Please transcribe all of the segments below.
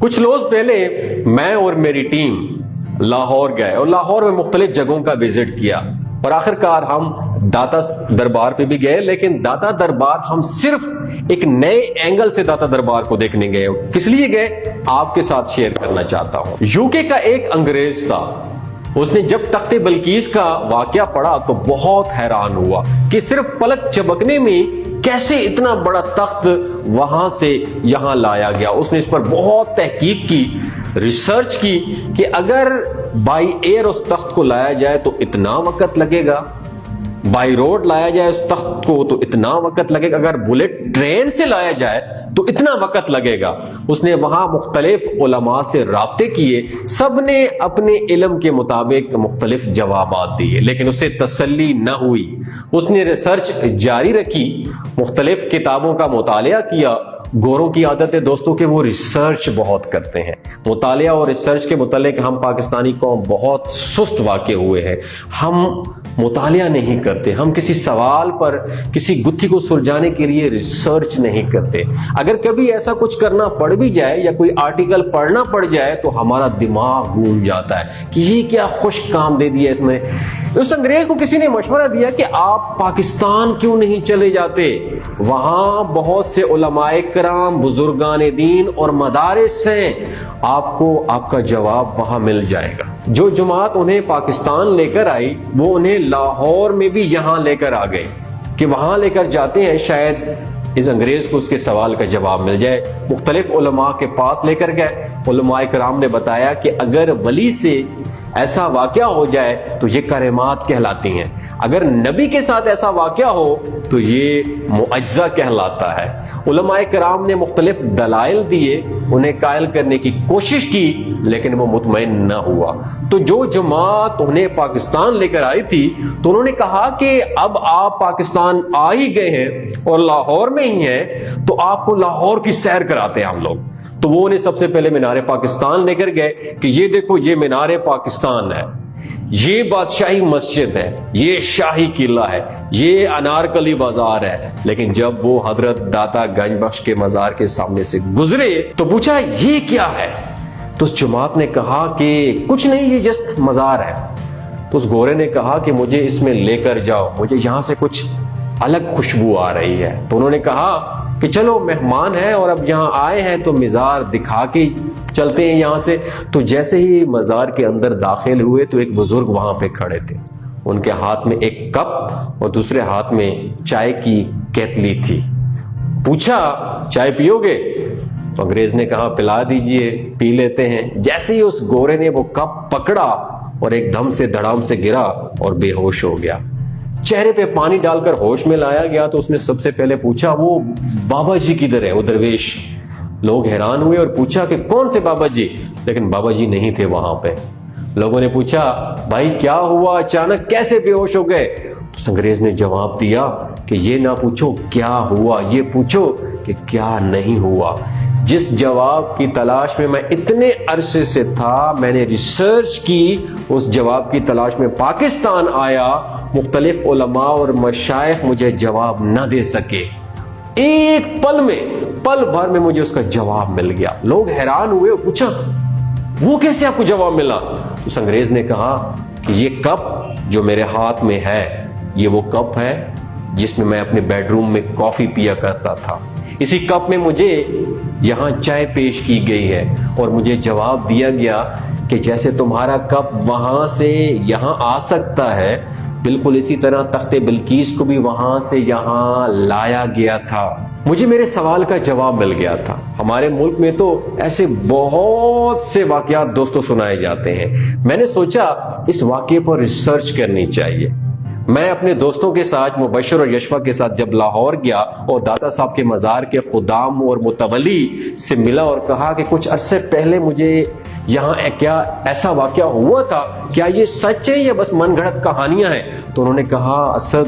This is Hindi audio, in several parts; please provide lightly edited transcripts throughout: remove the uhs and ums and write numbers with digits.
कुछ रोज पहले मैं और मेरी टीम लाहौर गए और लाहौर में मुख्तलिफ जगहों का विजिट किया और आखिरकार हम दाता दरबार पे भी गए। लेकिन दाता दरबार हम सिर्फ एक नए एंगल से दाता दरबार को देखने गए। किस लिए गए आपके साथ शेयर करना चाहता हूं। यूके का एक अंग्रेज था, उसने जब तख्ते बल्कीस का वाकया पढ़ा तो बहुत हैरान हुआ कि सिर्फ पलक झपकने में कैसे इतना बड़ा तख्त वहां से यहां लाया गया। उसने इस पर बहुत तहकीक की, रिसर्च की कि अगर बाई एयर उस तख्त को लाया जाए तो इतना वक्त लगेगा, बाई रोड लाया जाए उस तख्त को तो इतना वक्त लगेगा, अगर बुलेट ट्रेन से लाया जाए तो इतना वक्त लगेगा। उसने वहां मुख्तलिफ उलमा से राब्ते किए, सबने अपने इल्म के मुताबिक मुख्तलिफ जवाबात दिए, लेकिन उसे तसल्ली न हुई। उसने रिसर्च जारी रखी, मुख्तलिफ किताबों का मुतालिया किया। गोरों की आदत है दोस्तों कि वो रिसर्च बहुत करते हैं। मुतालिया और रिसर्च के मुतालिक हम पाकिस्तानी कौम बहुत सुस्त वाक़े हुए हैं। हम मुतालिया नहीं करते, हम किसी सवाल पर किसी गुत्थी को सुलझाने के लिए रिसर्च नहीं करते। अगर कभी ऐसा कुछ करना पड़ भी जाए या कोई आर्टिकल पढ़ना पड़ जाए तो हमारा दिमाग घूम जाता है कि ये क्या खुश काम दे दिया इसमें। उस अंग्रेज को किसी ने मशवरा दिया कि आप पाकिस्तान क्यों नहीं चले जाते, वहां बहुत से उलमाए कराम, बुजुर्गान दीन और मदारिस हैं, आपको आपका जवाब वहां मिल जाएगा। जो जमात उन्हें पाकिस्तान लेकर आई वो उन्हें लाहौर में भी यहां लेकर आ गए कि वहां लेकर जाते हैं शायद इस अंग्रेज को उसके सवाल का जवाब मिल जाए। मुख्तलिफ उलमा के पास लेकर गए, उलमाए कराम ने बताया कि अगर वली से ऐसा वाकया हो जाए तो ये करामात कहलाती हैं, अगर नबी के साथ ऐसा वाकया हो तो ये मुअज्जा कहलाता है। उलमाए कराम ने मुख्तलिफ दलाइल दिए, उन्हें कायल करने की कोशिश की, लेकिन वो मुतमईन न हुआ। तो जो जमात उन्हें पाकिस्तान लेकर आई थी तो उन्होंने कहा कि अब आप पाकिस्तान आ ही गए हैं और लाहौर में ही हैं तो आपको लाहौर की सैर कराते हैं हम लोग। तो वो उन्हें सबसे पहले मीनारे पाकिस्तान लेकर गए कि ये देखो ये मीनारे पाकिस्तान है, ये बादशाही मस्जिद है, ये शाही किला है, ये अनारकली बाजार है। लेकिन जब वो हजरत दाता गंज बख्श के मजार के सामने से गुजरे तो पूछा ये क्या है। तो उस जमात ने कहा कि कुछ नहीं, ये जस्ट मजार है। तो उस गोरे ने कहा कि मुझे इसमें लेकर जाओ, मुझे यहां से कुछ अलग खुशबू आ रही है। तो उन्होंने कहा कि चलो मेहमान हैं और अब यहाँ आए हैं तो मज़ार दिखा के चलते हैं यहाँ से। तो जैसे ही मज़ार के अंदर दाखिल हुए तो एक बुजुर्ग वहां पे खड़े थे, उनके हाथ में एक कप और दूसरे हाथ में चाय की केतली थी। पूछा चाय पियोगे? तो अंग्रेज ने कहा पिला दीजिए, पी लेते हैं। जैसे ही उस गोरे ने वो कप पकड़ा और एकदम से धड़ाम से गिरा और बेहोश हो गया। चेहरे पे पानी डालकर होश में लाया गया तो उसने सबसे पहले पूछा वो बाबा जी किधर है, वो दरवेश। लोग हैरान हुए और पूछा कि कौन से बाबा जी, लेकिन बाबा जी नहीं थे वहां पे। लोगों ने पूछा भाई क्या हुआ, अचानक कैसे बेहोश हो गए? तो अंग्रेज ने जवाब दिया कि ये ना पूछो क्या हुआ, ये पूछो कि क्या नहीं हुआ। जिस जवाब की तलाश में मैं इतने अरसे से था, मैंने रिसर्च की, उस जवाब की तलाश में पाकिस्तान आया, मुख्तलिफ उलमा और मशाइख मुझे जवाब न दे सके। एक पल भर में मुझे उसका जवाब मिल गया। लोग हैरान हुए और पूछा वो कैसे आपको जवाब मिला? उस अंग्रेज ने कहा कि ये कप जो मेरे हाथ में है ये वो कप है जिसमें मैं अपने बेडरूम में कॉफी पिया करता था। इसी कप में मुझे यहाँ चाय पेश की गई है और मुझे जवाब दिया गया कि जैसे तुम्हारा कप वहां से यहाँ आ सकता है, बिल्कुल इसी तरह तख्ते बिल्कीस को भी वहां से यहाँ लाया गया था। मुझे मेरे सवाल का जवाब मिल गया था। हमारे मुल्क में तो ऐसे बहुत से वाकयात दोस्तों सुनाए जाते हैं। मैंने सोचा इस वाकये पर रिसर्च करनी चाहिए। मैं अपने दोस्तों के साथ मुबशर और यशफा के साथ जब लाहौर गया और दाता साहब के मज़ार के खुदाम और मुतवली से मिला और कहा कि कुछ अरसे पहले मुझे यहाँ क्या ऐसा वाकया हुआ था, क्या ये सच है या बस मनगढ़ंत कहानियां हैं? तो उन्होंने कहा असद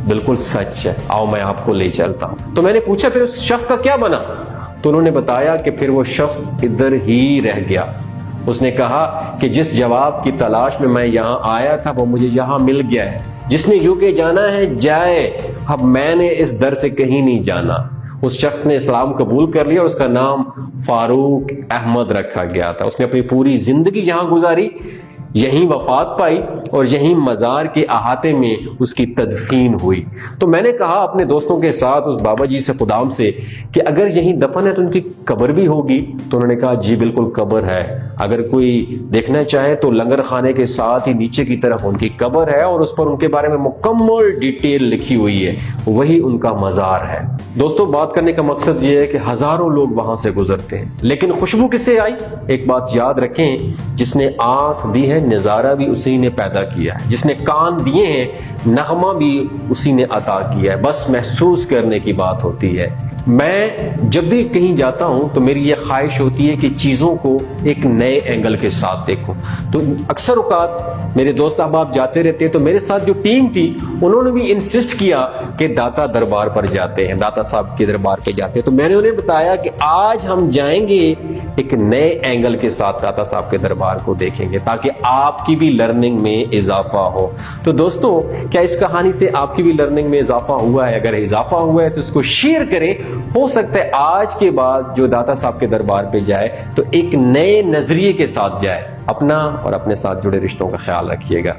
बिल्कुल सच है, आओ मैं आपको ले चलता हूं। तो मैंने पूछा फिर उस शख्स का क्या बना? तो उन्होंने बताया कि फिर वो शख्स इधर ही रह गया। उसने कहा कि जिस जवाब की तलाश में मैं यहाँ आया था वो मुझे यहाँ मिल गया है। जिसने यूके जाना है जाए, अब मैंने इस दर से कहीं नहीं जाना। उस शख्स ने इस्लाम कबूल कर लिया और उसका नाम फारूक अहमद रखा गया था। उसने अपनी पूरी जिंदगी यहां गुजारी, यहीं वफात पाई और यहीं मज़ार के अहाते में उसकी तदफीन हुई। तो मैंने कहा अपने दोस्तों के साथ उस बाबा जी से, खुदाम से, कि अगर यहीं दफन है तो उनकी कब्र भी होगी? तो उन्होंने कहा जी बिल्कुल कब्र है, अगर कोई देखना चाहे तो लंगर खाने के साथ ही नीचे की तरफ उनकी कब्र है और उस पर उनके बारे में मुकम्मल डिटेल लिखी हुई है, वही उनका मज़ार है। दोस्तों, बात करने का मकसद ये है कि हजारों लोग वहां से गुजरते हैं, लेकिन खुशबू किससे आई? एक बात याद रखें, जिसने आंख दी है नजारा भी उसी ने पैदा किया है, जिसने कान दिए हैं नगमा भी उसी ने अता किया है। बस महसूस करने की बात होती है। मैं जब भी कहीं जाता हूं तो मेरी ये ख्वाहिश होती है कि चीजों को एक नए एंगल के साथ देखूं। तो अक्सर औकात मेरे दोस्त अहबाब जाते रहते हैं, तो मेरे साथ जो टीम थी उन्होंने भी इंसिस्ट किया कि दाता दरबार पर जाते हैं, दाता साहब के दरबार पे जाते हैं। तो मैंने उन्हें बताया कि आज हम जाएंगे एक नए एंगल के साथ दाता साहब के दरबार को देखेंगे, ताकि आपकी भी लर्निंग में इजाफा हो। तो दोस्तों, क्या इस कहानी से आपकी भी लर्निंग में इजाफा हुआ है? अगर इजाफा हुआ है तो इसको शेयर करें। हो सकता है आज के बाद जो दाता साहब के दरबार पे जाए तो एक नए नजरिए के साथ जाए। अपना और अपने साथ जुड़े रिश्तों का ख्याल रखिएगा।